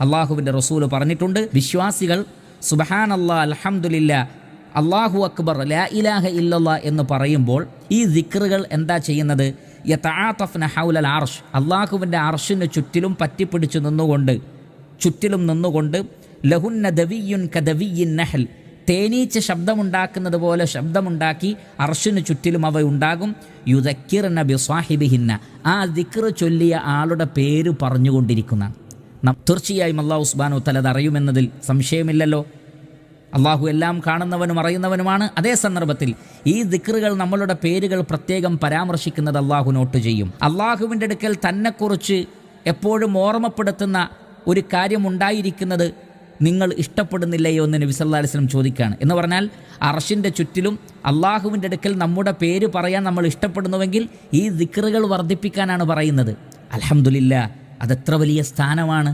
അള്ളാഹുവിൻ്റെ റസൂല് പറഞ്ഞിട്ടുണ്ട്, വിശ്വാസികൾ സുബ്ഹാനല്ലാഹ്, അൽഹംദുലില്ലാ, അല്ലാഹു അക്ബർ, ലാ ഇലാഹ ഇല്ലല്ലാഹ് എന്ന് പറയുമ്പോൾ ഈ ദിക്റുകൾ എന്താ ചെയ്യുന്നത്? യതആതഫ്ന ഹൗലൽ അർശ്, അള്ളാഹുവിൻ്റെ അർശിന് ചുറ്റിലും പറ്റിപ്പിടിച്ചു നിന്നുകൊണ്ട് ലഹുന്ന ദവിയ്യുൻ കദവിയ്യിൻ നഹൽ, തേനീച്ച ശബ്ദമുണ്ടാക്കുന്നത് പോലെ ശബ്ദമുണ്ടാക്കി അർശിന് ചുറ്റിലും അവ ഉണ്ടാകും. യുദക്കിർന ബിസ്വാഹിബിഹിന്ന, ആ ദിക്ർ ചൊല്ലിയ ആളുടെ പേര് പറഞ്ഞുകൊണ്ടിരിക്കുന്ന. തീർച്ചയായും അല്ലാഹു സുബ്ഹാനഹു വ തആല അത് അറിയുമെന്നതിൽ സംശയമില്ലല്ലോ. അള്ളാഹു എല്ലാം കാണുന്നവനും അറിയുന്നവനുമാണ്. അതേ സന്ദർഭത്തിൽ ഈ ദിക്റുകൾ നമ്മളുടെ പേരുകൾ പ്രത്യേകം പരാമർശിക്കുന്നത് അള്ളാഹു നോട്ട് ചെയ്യും. അള്ളാഹുവിൻ്റെ അടുക്കൽ തന്നെക്കുറിച്ച് എപ്പോഴും ഓർമ്മപ്പെടുത്തുന്ന ഒരു കാര്യമുണ്ടായിരിക്കുന്നത് നിങ്ങൾ ഇഷ്ടപ്പെടുന്നില്ലയോ എന്ന് നബി സല്ലല്ലാഹു അലൈഹി വസല്ലം ചോദിക്കുകയാണ്. എന്ന് പറഞ്ഞാൽ അർശിൻ്റെ ചുറ്റിലും അള്ളാഹുവിൻ്റെ അടുക്കൽ നമ്മുടെ പേര് പറയാൻ നമ്മൾ ഇഷ്ടപ്പെടുന്നുവെങ്കിൽ ഈ ദിക്റുകൾ വർദ്ധിപ്പിക്കാനാണ് പറയുന്നത്. അൽഹംദുലില്ലാ, അതെത്ര വലിയ സ്ഥാനമാണ്.